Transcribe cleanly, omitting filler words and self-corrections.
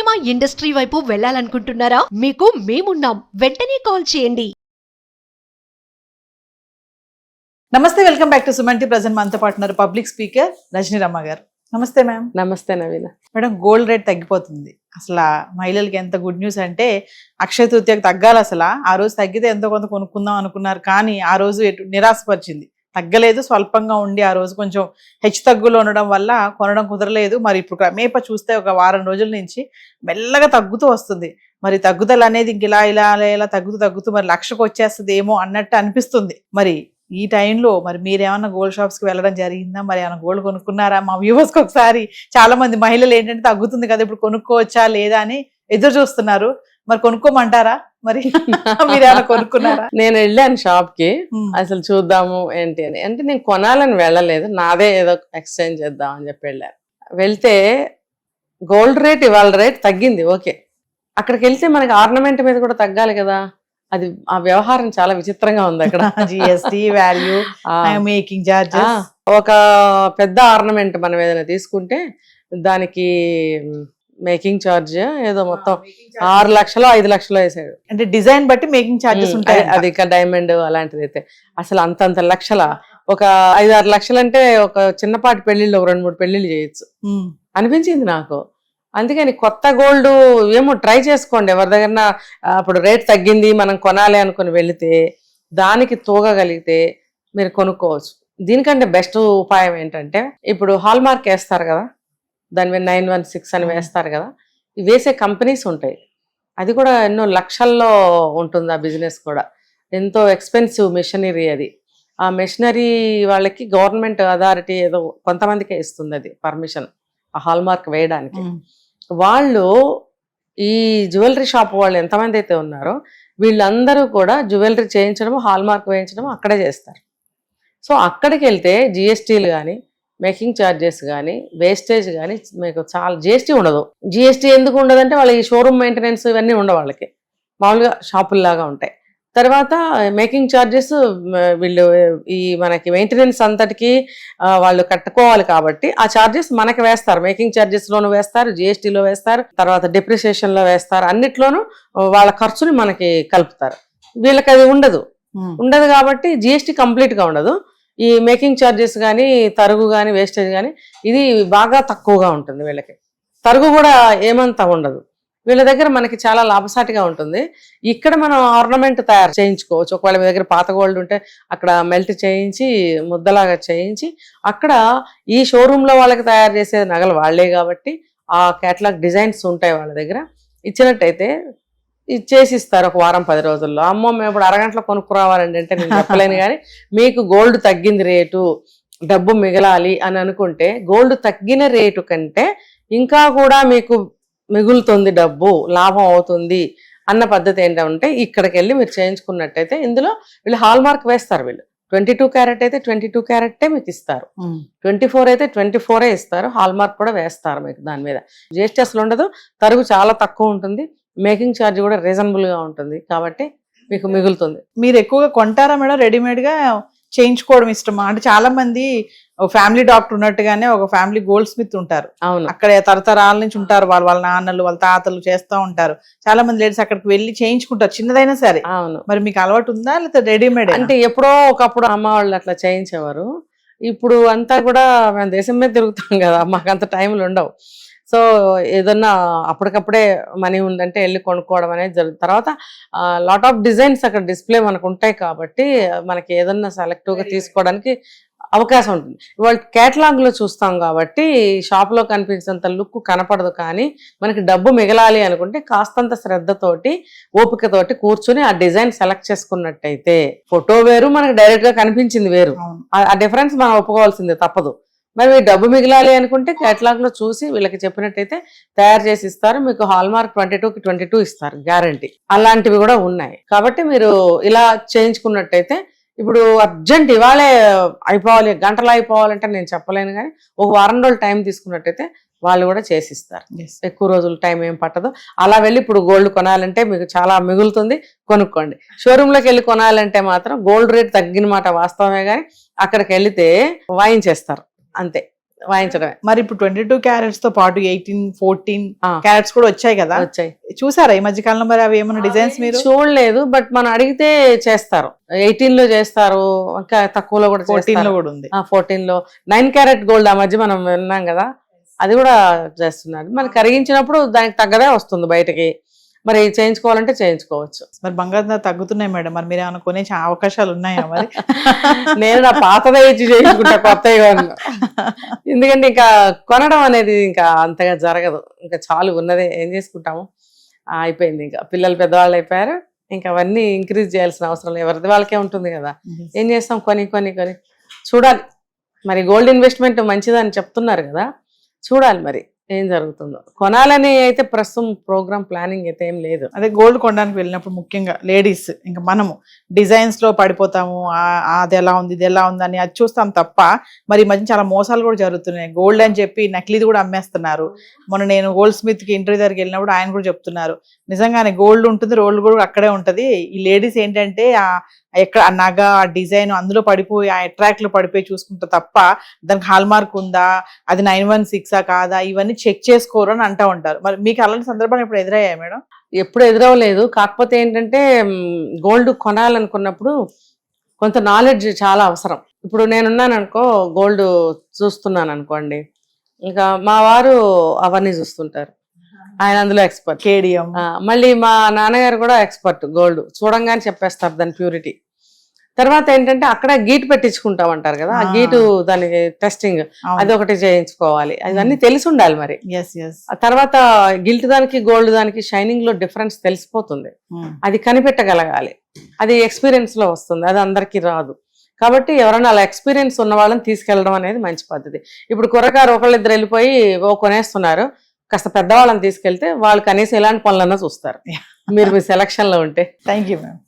Cinema industry వైపు వెళ్ళాలనుకుంటున్నారా? మీకు మేమున్నాం. వెంటనే కాల్ చేయండి. నమస్తే, welcome back to Suman TV. Present మనతో పాటు ఉన్నారు పబ్లిక్ స్పీకర్ రజనీ రమ్మ గారు. నమస్తే మ్యామ్. నమస్తే నవీన మేడం, గోల్డ్ రేట్ తగ్గిపోతుంది. అసలు మహిళలకి ఎంత గుడ్ న్యూస్ అంటే అక్షయ తృతీయకు తగ్గాలి. అసలు ఆ రోజు తగ్గితే ఎంతో కొంత కొనుక్కుందాం అనుకున్నారు, కానీ ఆ రోజు నిరాశపరిచింది. తగ్గలేదు, స్వల్పంగా ఉండి ఆ రోజు కొంచెం హెచ్చు తగ్గులు ఉండడం వల్ల కొనడం కుదరలేదు. మరి ఇప్పుడు క్రమేప చూస్తే ఒక వారం రోజుల నుంచి మెల్లగా తగ్గుతూ వస్తుంది. మరి తగ్గుదల అనేది ఇంక ఇలా తగ్గుతూ మరి లక్షకు వచ్చేస్తుంది ఏమో అన్నట్టు అనిపిస్తుంది. మరి ఈ టైంలో మరి మీరేమన్నా గోల్డ్ షాప్స్ కి వెళ్ళడం జరిగిందా? మరి ఏమైనా గోల్డ్ కొనుక్కున్నారా? మా వ్యూవర్స్ కి ఒకసారి, చాలా మంది మహిళలు ఏంటంటే తగ్గుతుంది కదా ఇప్పుడు కొనుక్కోవచ్చా లేదా అని ఎదురు చూస్తున్నారు. మరి కొనుక్కోమంటారా? మరి మీరేమైనా కొనుక్కున్నారా? నేను వెళ్ళాను షాప్ కి, అసలు చూద్దాము ఏంటి అని. అంటే నేను కొనాలని వెళ్ళలేదు, నాదే ఏదో ఎక్స్చేంజ్ చేద్దాం అని చెప్పి వెళ్ళాను. వెళ్తే గోల్డ్ రేట్ ఇవాళ రేట్ తగ్గింది, ఓకే. అక్కడికి వెళ్తే మనకి ఆర్నమెంట్ మీద కూడా తగ్గాలి కదా. అది ఆ వ్యవహారం చాలా విచిత్రంగా ఉంది అక్కడ. GST, value, making charges. ఒక పెద్ద ఆర్నమెంట్ మనం ఏదైనా తీసుకుంటే దానికి మేకింగ్ ఛార్జ్ ఏదో మొత్తం 6 లక్షలు 5 లక్షలు వేసాడు. అంటే డిజైన్ బట్టి మేకింగ్ ఛార్జెస్ ఉంటాయి. అది డైమండ్ అలాంటిది అయితే అసలు అంతంత లక్షల, ఒక 5-6 లక్షలు అంటే ఒక చిన్నపాటి పెళ్లిళ్ళు, ఒక 2-3 పెళ్లిళ్ళు చేయొచ్చు అనిపించింది నాకు. అందుకని కొత్త గోల్డ్ ఏమో ట్రై చేసుకోండి ఎవరి దగ్గర. అప్పుడు రేట్ తగ్గింది మనం కొనాలి అనుకుని వెళితే దానికి తూగగలిగితే మీరు కొనుక్కోవచ్చు. దీనికంటే బెస్ట్ ఉపాయం ఏంటంటే, ఇప్పుడు హాల్ మార్క్ వేస్తారు కదా, దాని మీద 916 అని వేస్తారు కదా, వేసే కంపెనీస్ ఉంటాయి. అది కూడా ఎన్నో లక్షల్లో ఉంటుంది. ఆ బిజినెస్ కూడా ఎంతో ఎక్స్పెన్సివ్ మెషినరీ. అది ఆ మెషినరీ వాళ్ళకి గవర్నమెంట్ అథారిటీ ఏదో కొంతమందికే ఇస్తుంది అది పర్మిషన్, ఆ హాల్ మార్క్ వేయడానికి. వాళ్ళు ఈ జ్యువెలరీ షాప్ వాళ్ళు ఎంతమంది అయితే ఉన్నారో వీళ్ళందరూ కూడా జ్యువెలరీ చేయించడం, హాల్ మార్క్ వేయించడం అక్కడే చేస్తారు. సో అక్కడికి వెళ్తే జిఎస్టీలు కానీ, మేకింగ్ ఛార్జెస్ కానీ, వేస్టేజ్ కానీ మీకు చాలా జిఎస్టీ ఉండదు. జిఎస్టీ ఎందుకు ఉండదంటే వాళ్ళ ఈ షోరూమ్ మెయింటెనెన్స్ ఇవన్నీ ఉండవు, వాళ్ళకి మామూలుగా షాపుల్లాగా ఉంటాయి. తర్వాత మేకింగ్ ఛార్జెస్ వీళ్ళు ఈ మనకి మెయింటెనెన్స్ అంతటికి వాళ్ళు కట్టుకోవాలి కాబట్టి ఆ ఛార్జెస్ మనకి వేస్తారు. మేకింగ్ ఛార్జెస్లోనూ వేస్తారు, జిఎస్టీలో వేస్తారు, తర్వాత డెప్రిసియేషన్లో వేస్తారు. అన్నిట్లోనూ వాళ్ళ ఖర్చుని మనకి కలుపుతారు. వీళ్ళకి అది ఉండదు కాబట్టి జిఎస్టీ కంప్లీట్గా ఉండదు. ఈ మేకింగ్ ఛార్జెస్ కానీ, తరుగు కానీ, వేస్టేజ్ కానీ ఇది బాగా తక్కువగా ఉంటుంది వీళ్ళకి. తరుగు కూడా ఏమంతా ఉండదు వీళ్ళ దగ్గర. మనకి చాలా లాభసాటిగా ఉంటుంది. ఇక్కడ మనం ఆర్నమెంట్ తయారు చేయించుకోవచ్చు. ఒకవేళ మీ దగ్గర పాత గోల్డ్ ఉంటే అక్కడ మెల్ట్ చేయించి ముద్దలాగా చేయించి అక్కడ ఈ షోరూంలో వాళ్ళకి తయారు చేసే నగలు వాళ్లే కాబట్టి ఆ కేటలాగ్ డిజైన్స్ ఉంటాయి వాళ్ళ దగ్గర. ఇచ్చినట్టయితే ఇది చేసిస్తారు ఒక వారం 10 రోజుల్లో. అమ్మో మేము ఇప్పుడు అరగంటలో కొనుక్కురావాలండి అంటే నేను చెప్పలేను. కానీ మీకు గోల్డ్ తగ్గింది రేటు, డబ్బు మిగలాలి అని అనుకుంటే గోల్డ్ తగ్గిన రేటు కంటే ఇంకా కూడా మీకు మిగులుతుంది, డబ్బు లాభం అవుతుంది అన్న పద్ధతి ఏంటంటే ఇక్కడికి వెళ్ళి మీరు చేయించుకున్నట్టయితే ఇందులో వీళ్ళు హాల్ మార్క్ వేస్తారు. వీళ్ళు 22 క్యారెట్ అయితే 22 క్యారెట్టే మీకు ఇస్తారు, 24 అయితే 24 ఇస్తారు. హాల్ మార్క్ కూడా వేస్తారు మీకు. దాని మీద జిఎస్టీ అసలు ఉండదు, తరుగు చాలా తక్కువ ఉంటుంది, మేకింగ్ ఛార్జ్ కూడా రీజనబుల్ గా ఉంటుంది కాబట్టి మీకు మిగులుతుంది. మీరు ఎక్కువగా కొంటారా మేడం? రెడీమేడ్ గా చేయించుకోవడం ఇష్టమా? అంటే చాలా మంది ఫ్యామిలీ డాక్టర్ ఉన్నట్టుగానే ఒక ఫ్యామిలీ గోల్డ్ స్మిత్ ఉంటారు. అవును, అక్కడ తరతరాల నుంచి ఉంటారు. వాళ్ళ నాన్నలు, వాళ్ళ తాతలు చేస్తూ ఉంటారు. చాలా మంది లేడీస్ అక్కడికి వెళ్ళి చేయించుకుంటారు, చిన్నదైనా సరే. అవును. మరి మీకు అలవాటు ఉందా లేకపోతే రెడీమేడ్? అంటే ఎప్పుడో ఒకప్పుడు అమ్మ వాళ్ళు అట్లా చేయించేవారు. ఇప్పుడు అంతా కూడా మేము దేశం మీద తిరుగుతాం కదా, మాకు అంత టైంలు ఉండవు. సో ఏదన్నా అప్పటికప్పుడే మనీ ఉందంటే వెళ్ళి కొనుక్కోవడం అనేది జరుగుతుంది. తర్వాత లాట్ ఆఫ్ డిజైన్స్ అక్కడ డిస్ప్లే మనకు ఉంటాయి కాబట్టి మనకి ఏదన్నా సెలెక్టివ్గా తీసుకోవడానికి అవకాశం ఉంటుంది. ఇవాళ కేటలాగ్లో చూస్తాం కాబట్టి షాప్లో కనిపించినంత లుక్ కనపడదు. కానీ మనకి డబ్బు మిగలాలి అనుకుంటే కాస్తంత శ్రద్ధతోటి, ఓపికతోటి కూర్చుని ఆ డిజైన్ సెలెక్ట్ చేసుకున్నట్టయితే ఫోటో వేరు, మనకి డైరెక్ట్గా కనిపించింది వేరు. ఆ డిఫరెన్స్ మనం ఒప్పుకోవాల్సిందే, తప్పదు. మరి డబ్బు మిగిలాలి అనుకుంటే కేటలాగ్లో చూసి వీళ్ళకి చెప్పినట్టయితే తయారు చేసి ఇస్తారు. మీకు హాల్ మార్క్ 22కి 22 ఇస్తారు గ్యారంటీ. అలాంటివి కూడా ఉన్నాయి. కాబట్టి మీరు ఇలా చేయించుకున్నట్టయితే ఇప్పుడు అర్జెంట్ ఇవాళే అయిపోవాలి, గంటలో అయిపోవాలంటే నేను చెప్పలేను. కానీ ఒక వారం రోజులు టైం తీసుకున్నట్టయితే వాళ్ళు కూడా చేసిస్తారు. ఎక్కువ రోజులు టైం ఏం పట్టదు. అలా వెళ్ళి ఇప్పుడు గోల్డ్ కొనాలంటే మీకు చాలా మిగులుతుంది, కొనుక్కోండి. షోరూంలోకి వెళ్ళి కొనాలంటే మాత్రం గోల్డ్ రేట్ తగ్గిన మాట వాస్తవమే, కానీ అక్కడికి వెళితే వాయించేస్తారు అంతే. వాయించడమే. మరి ఇప్పుడు 22 క్యారెట్స్ తో పాటు 18, 14 ఆ. క్యారెట్స్ కూడా వచ్చాయి కదా, వచ్చాయి. చూసారా ఈ మధ్య కాలంలో మరి అవి ఏమైనా డిజైన్స్ మీరు? చూడలేదు, బట్ మనం అడిగితే చేస్తారు. 18 లో చేస్తారు, ఇంకా తక్కువలో కూడా 14 లో కూడా ఉంది. 14 లో 9 క్యారెట్ గోల్డ్ ఆ మధ్య మనం విన్నాం కదా, అది కూడా చేస్తున్నారు. మనకి కరిగించినప్పుడు దానికి తగ్గదే వస్తుంది బయటకి. మరి చేయించుకోవాలంటే చేయించుకోవచ్చు. మరి బంగారం ధర తగ్గుతున్నాయి మేడం, మరి మీరు ఏమైనా కొనే అవకాశాలు ఉన్నాయా మరి? నేను నా పాతదే ఇచ్చి చేయించుకుంటా కొత్తగా. ఎందుకంటే ఇంకా కొనడం అనేది ఇంకా అంతగా జరగదు. ఇంకా చాలు, ఉన్నదే ఏం చేసుకుంటాము, అయిపోయింది. ఇంకా పిల్లలు పెద్దవాళ్ళు అయిపోయారు, ఇంకా అవన్నీ ఇంక్రీజ్ చేయాల్సిన అవసరం లేదు, ఎవరిది వాళ్ళకే ఉంటుంది కదా. ఏం చేస్తాం, కొని కొని కొని చూడాలి. మరి గోల్డ్ ఇన్వెస్ట్మెంట్ మంచిదని చెప్తున్నారు కదా, చూడాలి మరి ఏం జరుగుతుందో. కొనాలని అయితే ప్రస్తుతం ప్రోగ్రామ్ ప్లానింగ్ అయితే ఏం లేదు. అదే గోల్డ్ కొనడానికి వెళ్ళినప్పుడు ముఖ్యంగా లేడీస్ ఇంకా మనము డిజైన్స్ లో పడిపోతాము, అది ఎలా ఉంది ఇది ఎలా ఉంది అని అది చూస్తాం తప్ప, మరి ఈ మధ్య చాలా మోసాలు కూడా జరుగుతున్నాయి. గోల్డ్ అని చెప్పి నకిలీది కూడా అమ్మేస్తున్నారు. మొన్న నేను గోల్డ్ స్మిత్ కి ఇంటర్వ్యూ దగ్గరికి వెళ్ళినప్పుడు ఆయన కూడా చెప్తున్నారు, నిజంగానే గోల్డ్ ఉంటుంది, రోల్డ్ కూడా అక్కడే ఉంటది. ఈ లేడీస్ ఏంటంటే ఎక్కడ ఆ నగ ఆ డిజైన్ అందులో పడిపోయి ఆ అట్రాక్ట్ లో పడిపోయి చూసుకుంటా తప్ప దానికి హాల్ మార్క్ ఉందా, అది 916 కాదా, ఇవన్నీ చెక్ చేసుకోరు అని అంటూ ఉంటారు. మరి మీకు అలాంటి సందర్భాలు ఎప్పుడు ఎదురయ్యాయి మేడం? ఎప్పుడు ఎదురవలేదు. కాకపోతే ఏంటంటే గోల్డ్ కొనాలనుకున్నప్పుడు కొంత నాలెడ్జ్ చాలా అవసరం. ఇప్పుడు నేనున్నాను అనుకో, గోల్డ్ చూస్తున్నాను అనుకోండి, ఇంకా మా వారు అవన్నీ చూస్తుంటారు, ఆయన అందులో ఎక్స్పర్ట్. కేడియం. మళ్ళీ మా నాన్నగారు కూడా ఎక్స్పర్ట్, గోల్డ్ చూడంగానే చెప్పేస్తారు దాని ప్యూరిటీ. తర్వాత ఏంటంటే అక్కడ గీటు పెట్టించుకుంటాం అంటారు కదా, ఆ గీటు దానికి టెస్టింగ్ అది ఒకటి చేయించుకోవాలి, అదన్నీ తెలిసి ఉండాలి మరి. ఆ తర్వాత గిల్ట్ దానికి గోల్డ్ దానికి షైనింగ్ లో డిఫరెన్స్ తెలిసిపోతుంది, అది కనిపెట్టగలగాలి, అది ఎక్స్పీరియన్స్ లో వస్తుంది, అది అందరికీ రాదు. కాబట్టి ఎవరైనా అలా ఎక్స్పీరియన్స్ ఉన్న వాళ్ళని తీసుకెళ్ళడం అనేది మంచి పద్ధతి. ఇప్పుడు కుర్రకారు ఒకళ్ళిద్దరు వెళ్ళిపోయి కొనేస్తున్నారు, కాస్త పెద్దవాళ్ళని తీసుకెళ్తే వాళ్ళు కనీసం ఎలాంటి పనులన్నా చూస్తారు, మీరు మీ సెలక్షన్ లో ఉంటే. Thank you ma'am.